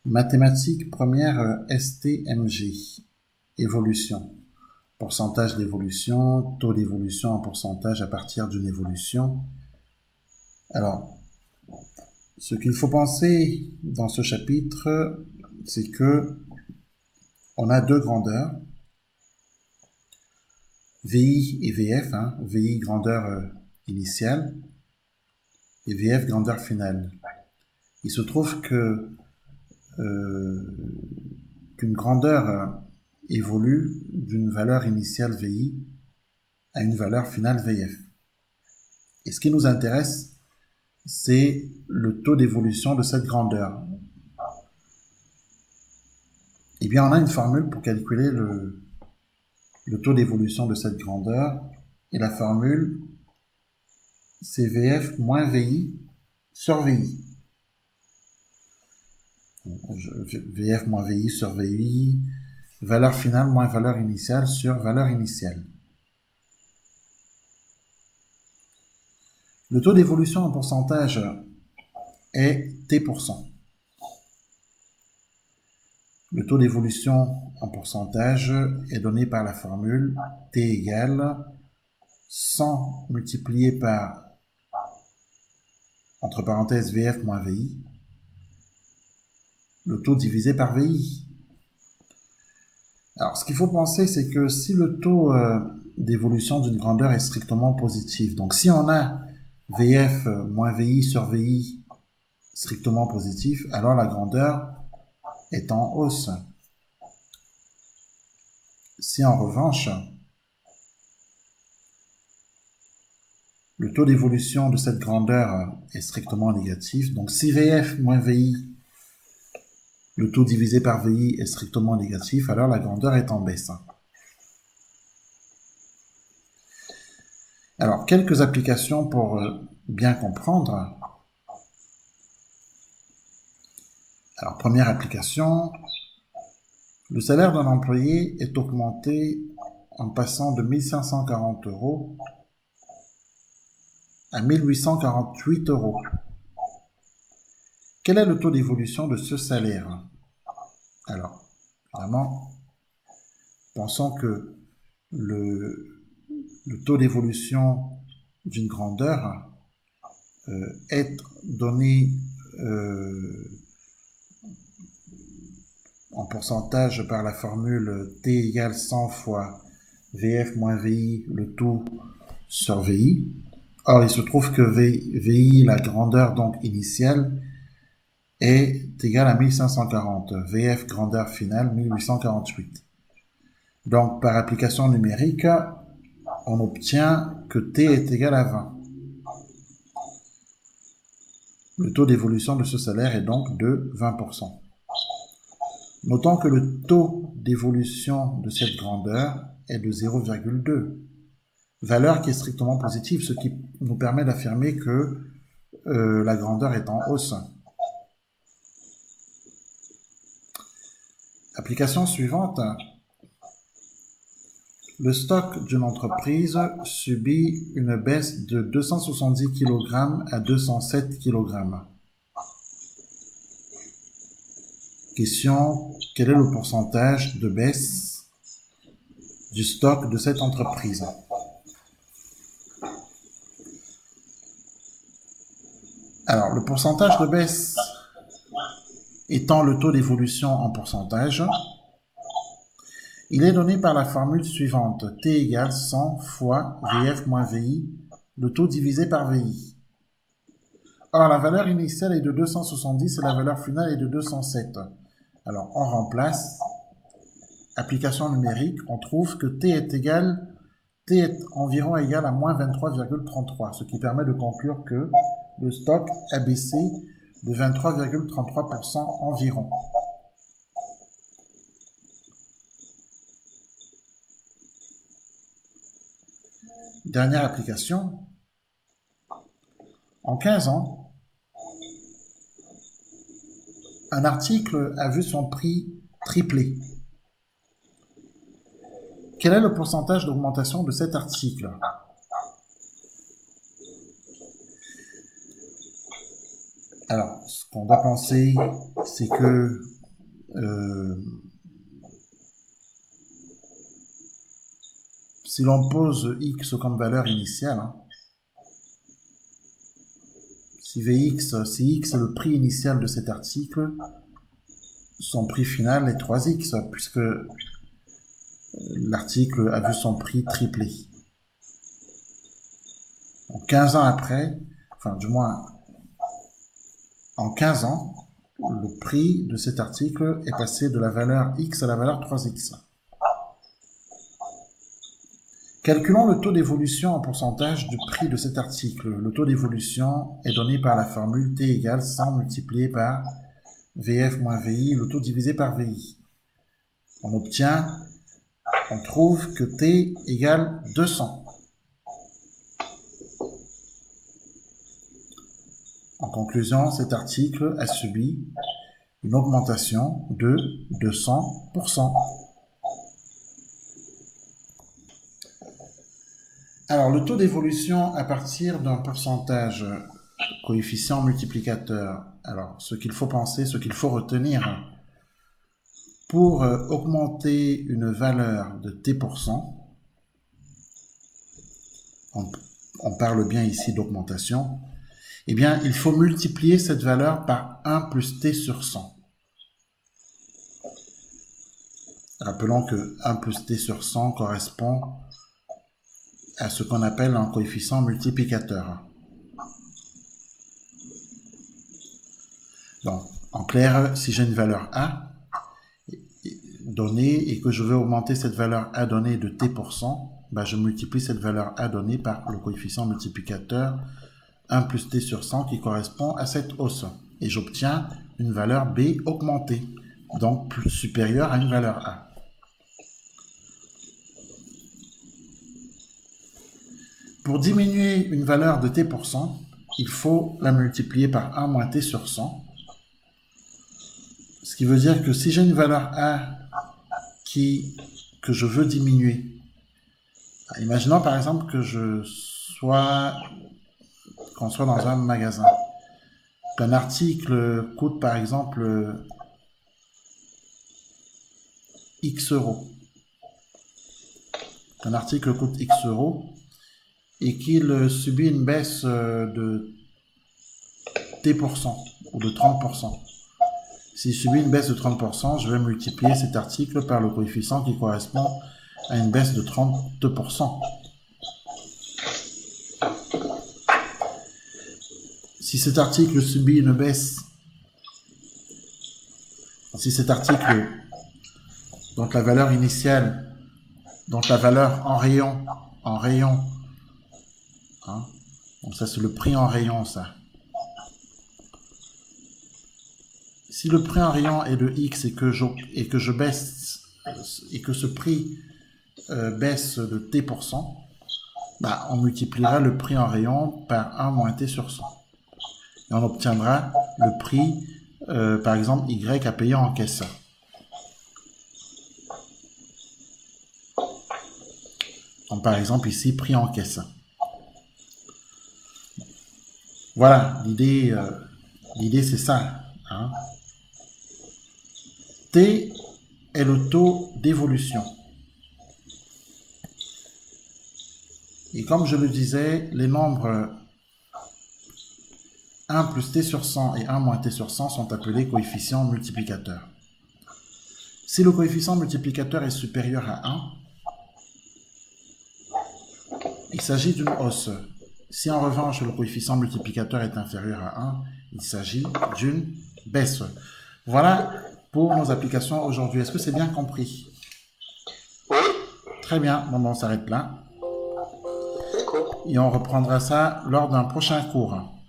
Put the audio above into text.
Mathématiques première STMG. Évolution. Pourcentage d'évolution, taux d'évolution en pourcentage à partir d'une évolution. Alors, ce qu'il faut penser dans ce chapitre, c'est que on a deux grandeurs, VI et VF, VI grandeur initiale et VF grandeur finale. Il se trouve que qu'une grandeur évolue d'une valeur initiale VI à une valeur finale VF. Et ce qui nous intéresse, c'est le taux d'évolution de cette grandeur. Eh bien, on a une formule pour calculer le taux d'évolution de cette grandeur. Et la formule, c'est VF moins VI sur VI. VF moins VI sur VI, valeur finale moins valeur initiale sur valeur initiale. Le taux d'évolution en pourcentage est T%. Le taux d'évolution en pourcentage est donné par la formule T égale 100 multiplié par, entre parenthèses, VF moins VI, le taux divisé par VI. Alors, ce qu'il faut penser, c'est que si le taux d'évolution d'une grandeur est strictement positif, donc si on a VF moins VI sur VI strictement positif, alors la grandeur est en hausse. Si en revanche, le taux d'évolution de cette grandeur est strictement négatif, donc si VF moins VI, le taux divisé par VI est strictement négatif, alors la grandeur est en baisse. Alors, quelques applications pour bien comprendre. Alors, première application, le salaire d'un employé est augmenté en passant de 1540 € à 1848 €. Quel est le taux d'évolution de ce salaire? Alors, vraiment, pensons que le taux d'évolution d'une grandeur est donné en pourcentage par la formule T égale 100 fois VF moins VI, le tout sur VI. Or, il se trouve que VI, la grandeur donc initiale, est égale à 1540. VF grandeur finale, 1848. Donc, par application numérique, on obtient que T est égal à 20. Le taux d'évolution de ce salaire est donc de 20%. Notons que le taux d'évolution de cette grandeur est de 0,2, valeur qui est strictement positive, ce qui nous permet d'affirmer que la grandeur est en hausse. Application suivante. Le stock d'une entreprise subit une baisse de 270 kg à 207 kg. Question, quel est le pourcentage de baisse du stock de cette entreprise? Alors, le pourcentage de baisse étant le taux d'évolution en pourcentage, il est donné par la formule suivante, T égale 100 fois VF moins VI, le taux divisé par VI. Or, la valeur initiale est de 270 et la valeur finale est de 207. Alors, on remplace, application numérique, on trouve que T est environ égal à moins 23,33, ce qui permet de conclure que le stock a baissé de 23,33% environ. Dernière application. En 15 ans, un article a vu son prix tripler. Quel est le pourcentage d'augmentation de cet article? Alors, ce qu'on doit penser, c'est que si l'on pose x comme valeur initiale, hein, si x est le prix initial de cet article, son prix final est 3x, puisque l'article a vu son prix triplé. Donc 15 ans après, enfin du moins en 15 ans, le prix de cet article est passé de la valeur x à la valeur 3x. Calculons le taux d'évolution en pourcentage du prix de cet article. Le taux d'évolution est donné par la formule T égale 100 multiplié par VF moins VI, le taux divisé par VI. On trouve que T égale 200. En conclusion, cet article a subi une augmentation de 200%. Alors, le taux d'évolution à partir d'un pourcentage coefficient multiplicateur. Alors, ce qu'il faut penser, ce qu'il faut retenir, pour augmenter une valeur de t%, on parle bien ici d'augmentation, eh bien, il faut multiplier cette valeur par 1 plus t sur 100. Rappelons que 1 plus t sur 100 correspond à ce qu'on appelle un coefficient multiplicateur. Donc, en clair, si j'ai une valeur A donnée et que je veux augmenter cette valeur A donnée de t%, ben je multiplie cette valeur A donnée par le coefficient multiplicateur 1 plus t sur 100 qui correspond à cette hausse. Et j'obtiens une valeur B augmentée, donc plus supérieure à une valeur A. Pour diminuer une valeur de t%, il faut la multiplier par 1 moins t sur 100. Ce qui veut dire que si j'ai une valeur A que je veux diminuer, imaginons par exemple qu'on soit dans un magasin, qu'un article coûte par exemple X euros. Qu'un article coûte X euros et qu'il subit une baisse de t% ou de 30%. S'il subit une baisse de 30%, je vais multiplier cet article par le coefficient qui correspond à une baisse de 30%. Si cet article subit une baisse, si cet article, donc la valeur initiale, donc la valeur en rayon, hein, donc ça c'est le prix en rayon, ça. Si le prix en rayon est de X et que je baisse, et que ce prix baisse de t%, bah, on multipliera le prix en rayon par 1 moins t sur 100. Et on obtiendra le prix, par exemple, Y à payer en caisse. Donc, par exemple, ici, prix en caisse. Voilà, l'idée c'est ça. Hein. T est le taux d'évolution. Et comme je le disais, les nombres 1 plus t sur 100 et 1 moins t sur 100 sont appelés coefficients multiplicateurs. Si le coefficient multiplicateur est supérieur à 1, il s'agit d'une hausse. Si en revanche le coefficient multiplicateur est inférieur à 1, il s'agit d'une baisse. Voilà pour nos applications aujourd'hui. Est-ce que c'est bien compris? Oui. Très bien. Bon, on s'arrête là. D'accord. Et on reprendra ça lors d'un prochain cours.